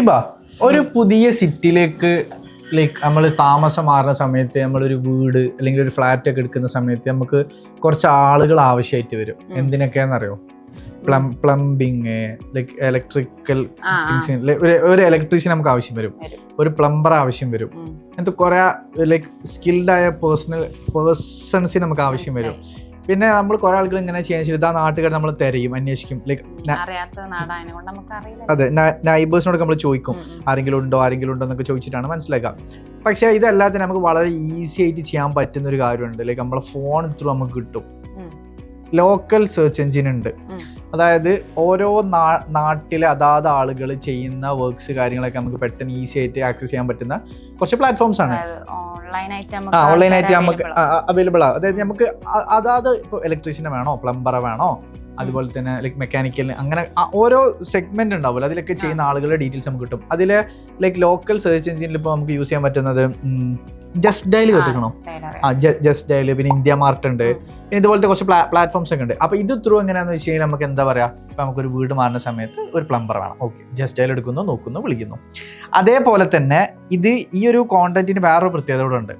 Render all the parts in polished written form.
ഷീബ, ഒരു പുതിയ സിറ്റിയിലേക്ക് ലൈക്ക് നമ്മൾ താമസം മാറുന്ന സമയത്ത് നമ്മളൊരു വീട് അല്ലെങ്കിൽ ഒരു ഫ്ലാറ്റ് ഒക്കെ എടുക്കുന്ന സമയത്ത് നമുക്ക് കുറച്ച് ആളുകൾ ആവശ്യമായിട്ട് വരും. എന്തിനൊക്കെയാണെന്നറിയോ? പ്ലംബിങ്, ലൈക്ക് ഇലക്ട്രിക്കൽ തിങ്സ്, ഒരു ഇലക്ട്രീഷ്യൻ നമുക്ക് ആവശ്യം വരും, ഒരു പ്ലംബർ ആവശ്യം വരും, അങ്ങനത്തെ കുറെ ലൈക്ക് സ്കിൽഡായ പേഴ്സൺസിന് നമുക്ക് ആവശ്യം വരും. പിന്നെ നമ്മൾ കുറെ ആളുകൾ ഇങ്ങനെ ചെയ്യാൻ ശരി ആ നാട്ടുകാർ നമ്മൾ തിരയും, അന്വേഷിക്കും. ലൈക്ക് അതെ, നൈബേഴ്സിനോട് നമ്മൾ ചോദിക്കും ആരെങ്കിലും ഉണ്ടോ എന്നൊക്കെ ചോദിച്ചിട്ടാണ് മനസ്സിലാക്കുക. പക്ഷേ ഇതല്ലാതെ നമുക്ക് വളരെ ഈസി ആയിട്ട് ചെയ്യാൻ പറ്റുന്ന ഒരു കാര്യമുണ്ട്. ലൈക്ക് നമ്മളെ ഫോൺ ത്രൂ നമുക്ക് കിട്ടും. ലോക്കൽ സെർച്ച് എഞ്ചിൻ ഉണ്ട്. അതായത് ഓരോ നാട്ടിലെ അതാത് ആളുകൾ ചെയ്യുന്ന വർക്ക്സ് കാര്യങ്ങളൊക്കെ നമുക്ക് പെട്ടെന്ന് ഈസി ആയിട്ട് ആക്സസ് ചെയ്യാൻ പറ്റുന്ന കുറച്ച് പ്ലാറ്റ്ഫോംസ് ആണ്. ഓൺലൈനായിട്ട് നമുക്ക് അവൈലബിൾ ആണ്. അതായത് നമുക്ക് അതാത് ഇപ്പോൾ ഇലക്ട്രീഷ്യനെ വേണോ, പ്ലംബറെ വേണോ, അതുപോലെ തന്നെ ലൈക്ക് മെക്കാനിക്കൽ, അങ്ങനെ ഓരോ സെഗ്മെന്റ് ഉണ്ടാവില്ല, അതിലൊക്കെ ചെയ്യുന്ന ആളുകളുടെ ഡീറ്റെയിൽസ് നമുക്ക് കിട്ടും. അതിൽ ലൈക്ക് ലോക്കൽ സെർച്ച് എഞ്ചിനിൽ ഇപ്പോൾ നമുക്ക് യൂസ് ചെയ്യാൻ പറ്റുന്നത് ജസ്റ്റ് ഡയൽ കേട്ടിക്കണോ? ജസ്റ്റ് ഡയൽ, പിന്നെ ഇന്ത്യ മാർട്ട് ഉണ്ട്, പിന്നെ ഇതുപോലത്തെ കുറച്ച് പ്ലാറ്റ്ഫോംസ് ഒക്കെ ഉണ്ട്. അപ്പോൾ ഇത് ത്രൂ എങ്ങനെയാണെന്ന് വെച്ച് കഴിഞ്ഞാൽ നമുക്ക് എന്താ പറയുക, ഇപ്പോൾ നമുക്കൊരു വീട് മാറുന്ന സമയത്ത് ഒരു പ്ലംബർ വേണം, ഓക്കെ, ജസ്റ്റ് ഡയൽ എടുക്കുന്നു, നോക്കുന്നു, വിളിക്കുന്നു. അതേപോലെ തന്നെ ഈ ഒരു കോണ്ടന്റിന് വേറൊരു പ്രത്യേകത കൂടെ ഉണ്ട്.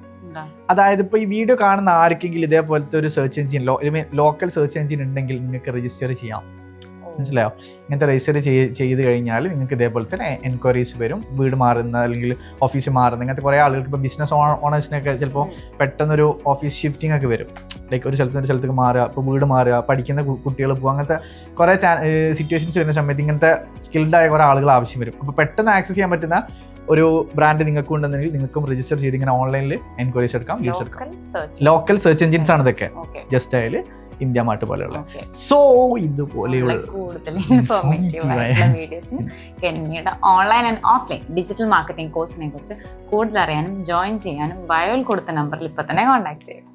അതായത് ഇപ്പോൾ ഈ വീഡിയോ കാണുന്ന ആർക്കെങ്കിലും ഇതേപോലത്തെ ഒരു search engine, local search engine ഉണ്ടെങ്കിൽ നിങ്ങൾക്ക് രജിസ്റ്റർ ചെയ്യാം. മനസ്സിലായോ? ഇങ്ങനത്തെ രജിസ്റ്റർ ചെയ്ത് കഴിഞ്ഞാൽ നിങ്ങൾക്ക് ഇതേപോലെ തന്നെ എൻക്വയറീസ് വരും. വീട് മാറുന്ന അല്ലെങ്കിൽ ഓഫീസ് മാറുന്ന ഇങ്ങനത്തെ കുറേ ആളുകൾക്ക്, ഇപ്പോൾ ബിസിനസ് ഓണേഴ്സിനൊക്കെ ചിലപ്പോൾ പെട്ടെന്നൊരു ഓഫീസ് ഷിഫ്റ്റിംഗ് ഒക്കെ വരും. ലൈക്ക് ഒരു സ്ഥലത്തേക്ക് മാറുക, ഇപ്പോൾ വീട് മാറുക, പഠിക്കുന്ന കുട്ടികൾ പോകുക, അങ്ങനത്തെ കുറേ സിറ്റുവേഷൻസ് വരുന്ന സമയത്ത് ഇങ്ങനത്തെ സ്കിൽഡായ കുറേ ആളുകൾ ആവശ്യം വരും. അപ്പോൾ പെട്ടെന്ന് ആക്സസ് ചെയ്യാൻ പറ്റുന്ന ഒരു ബ്രാൻഡ് നിങ്ങൾക്ക് ഉണ്ടെന്നുണ്ടെങ്കിൽ നിങ്ങൾക്കും രജിസ്റ്റർ ചെയ്ത് ഇങ്ങനെ ഓൺലൈനിൽ എൻക്വയറീസ് എടുക്കാം, ലീഡ്സ് എടുക്കാം. ലോക്കൽ സെർച്ച് എഞ്ചിൻസ് ആണ് ഇതൊക്കെ, ജസ്റ്റ് ആയാൽ ഇന്ത്യ മാർട്ട് പോലെയുള്ള. സോ ഇതുപോലെയുള്ള കൂടുതൽ ഇൻഫോർമേറ്റീവ് ആയിട്ടുള്ള വീഡിയോസിന് കെന്നിയുടെ online and offline digital marketing കോഴ്സിനെ കുറിച്ച് കൂടുതൽ അറിയാനും ജോയിൻ ചെയ്യാനും ബയോയിൽ കൊടുത്ത നമ്പറിൽ ഇപ്പൊ തന്നെ കോൺടാക്ട് ചെയ്യും.